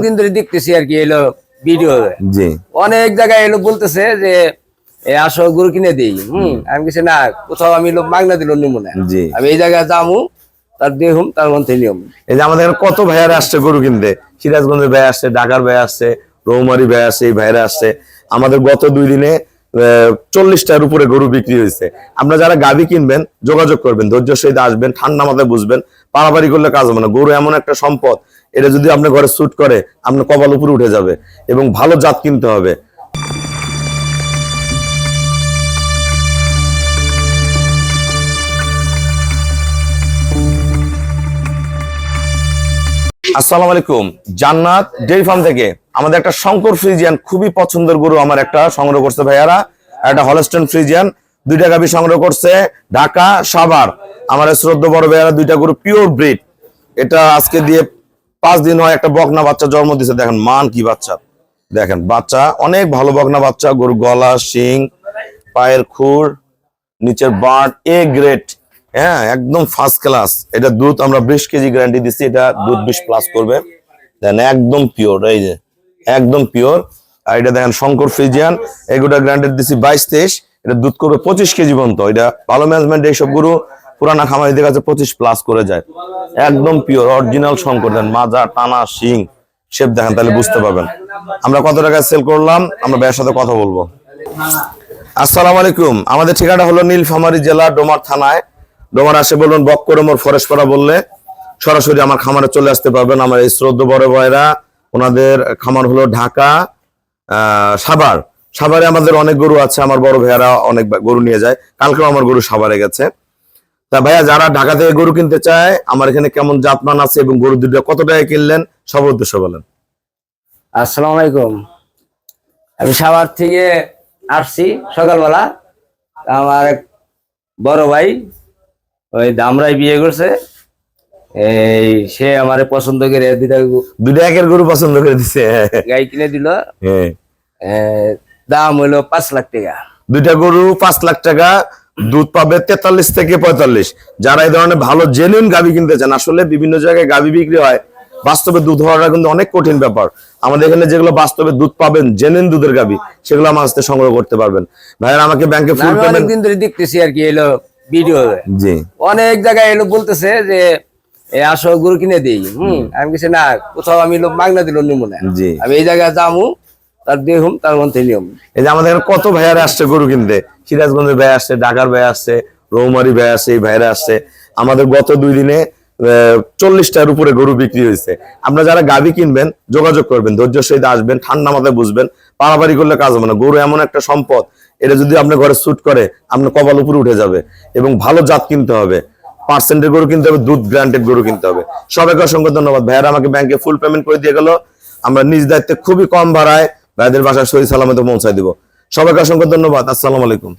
দিন ধরে দেখতেছি আর কি এলো ভিডিও জি অনেক জায়গায় এলো বলতেছে যে আসো গরু কিনে দিই আমি কিছু না কোথাও আমি লোক মাগনা দিল নিমুনা জি আমি এই জায়গায় যামু তার দেখুম তার মধ্যে নিয়ম। এই যে আমাদের কত ভাইয়ারা আসছে গরু কিনতে, সিরাজগঞ্জের ভাই আসছে, ঢাকার ভাই আসছে, রৌমারি ভাই আসছে, এই ভাইরা আসছে। আমাদের গত 2 দিনে 40টার উপরে গরু বিক্রি হয়েছে। আপনারা যারা গাভী কিনবেন যোগাযোগ করবেন, ধৈর্য সহিত আসবেন, ঠান্ডা মাথায় বুঝবেন, পারাপারি করলে কাজ হবে না। গরু এমন একটা সম্পদ, এটা যদি আপনার ঘরে স্যুট করে আপনার কপাল উপরে উঠে যাবে। এবং ভালো জাত কিনতে হবে। আসসালামু আলাইকুম, জান্নাত ডেইরি ফার্ম থেকে আমাদের একটা শঙ্কর ফ্রিজিয়ান খুবই পছন্দের গরু আমার একটা সংগ্রহ করছে ভাইয়ারা, একটা হলস্টেইন ফ্রিজিয়ান 2টা গাভী সংগ্রহ করছে ঢাকা সাভার। আমার শ্রদ্ধ বড় ভাইয়ারা 2টা গরু পিওর ব্রিড। এটা আজকে দিয়ে 5 দিন হয়, একটা বকনা বাচ্চা জন্ম দিয়েছে। দেখেন মান কি বাচ্চা, দেখেন বাচ্চা অনেক ভালো বকনা বাচ্চা। গরু গলা, শিং, পায়ের খুর, নিচের বাট এ গ্রেড, হ্যাঁ একদম ফার্স্ট ক্লাস। এটা দুধ আমরা 20 কেজি গ্যারান্টি দিচ্ছি, এটা দুধ 20+ করবে। দেখেন একদম পিওর, এই যে একদম পিওর। আর এটা দেখেন শঙ্কর ফ্রিজিয়ান, এগুলো গ্যারান্টি দিচ্ছি 22-23, এটা দুধ করবে 25 কেজি পর্যন্ত। এটা ভালো ম্যানেজমেন্ট, এইসব গরু পুরানা খামারিদের কাছে 25+ করে যায়। একদম পিওর অরিজিনাল শঙ্কর। দেন মাজা, টানা, শিং, শেপ দেখেন, তাহলে বুঝতে পারবেন। আমরা কত টাকায় সেল করলাম আমরা ভাইয়ের সাথে কথা বলবো। আসসালামু আলাইকুম, আমাদের ঠিকানা হলো নীলফামারী জেলা ডোমার থানায়। ডোমার আসে বলবেন বক্করে মোর ফরেশপাড়া বললে সরাসরি আমার খামারে চলে আসতে পারবেন। আমার এই শ্রদ্ধ বড় ভাইরা, ওনাদের খামার হলো ঢাকা সাভার। সাভারে আমাদের অনেক গরু আছে, আমার বড় ভাইয়ারা অনেক গরু নিয়ে যায়। কালকেও আমার গরু সাভারে গেছে। তা ভাইয়া যারা ঢাকা থেকে গরু কিনতে চায়, আমার এখানে কেমন জাতমান আছে এবং গরু দুটো কত টাকা কিনলেন সব উদ্দেশ্য বলেন। আসসালামু আলাইকুম, আমি সাভার থেকে আসছি সকালবেলা। আমার এক বড় ভাই ওই দামরাই বিয়ে করছে, এই সে আমারে পছন্দ করে দুটো একের গরু পছন্দ করে দিছে, গাই কিনে দিল। দাম হইলো 5 লাখ টাকা। 2টা গরু 5 লাখ টাকা, দুধ পাবে 43 থেকে 45। যারা এই ধরনের ভালো জেনুইন গাভী কিনতে চান, আসলে বিভিন্ন জায়গায় গাভী বিক্রি হয়, বাস্তবে দুধ হওয়াটা কিন্তু অনেক কঠিন ব্যাপার। আমাদের এখানে যেগুলো বাস্তবে দুধ পাবেন, জেনুইন দুধের গাভী, সেগুলো আমার কাছে সংগ্রহ করতে পারবেন। ভাইয়া আমাকে ব্যাংকে ফুল পেমেন্ট, অনেকদিন ধরে দেখতেছি আর কি এলো ভিডিও জি অনেক জায়গায় এলো বলতেছে যে আসো গরু কিনে দিই আমি কিছু না কোথাও আমি লোক মাগনা দিল নিমুনা জি আমি এই জায়গায় যামু তার দেখুম তার মধ্যে নিয়ম। এই যে আমাদের কত ভাইয়ারা আসছে গরু কিনতে, সিরাজগঞ্জের ভাই আসছে, ঢাকার ভাই আসছে, রৌমারি ভাই আসছে, এই ভাইরা আসছে। আমাদের গত 2 দিনে 40টার উপরে গরু বিক্রি হয়েছে। আপনারা যারা গাভী কিনবেন যোগাযোগ করবেন, ধৈর্য সহিত আসবেন, ঠান্ডা মাথায় বুঝবেন, পারাপারি করলে কাজ হবে না। গরু এমন একটা সম্পদ, এটা যদি আপনার ঘরে স্যুট করে আপনার কপাল উপরে উঠে যাবে। এবং ভালো জাত কিনতে হবে, পার্সেন্টের গরু কিনতে হবে, দুধ গ্যারান্টেড গরু কিনতে হবে। সবাইকে অসংখ্য ধন্যবাদ। ভাইয়ারা আমাকে ব্যাংকে ফুল পেমেন্ট করে দিয়ে গেল। আমরা নিজ দায়িত্বে খুবই কম ভাড়ায় ভাইদের বাসায় সহি সালামতে পৌঁছায় দিব। সবাইকে অসংখ্য ধন্যবাদ। আসসালামু আলাইকুম।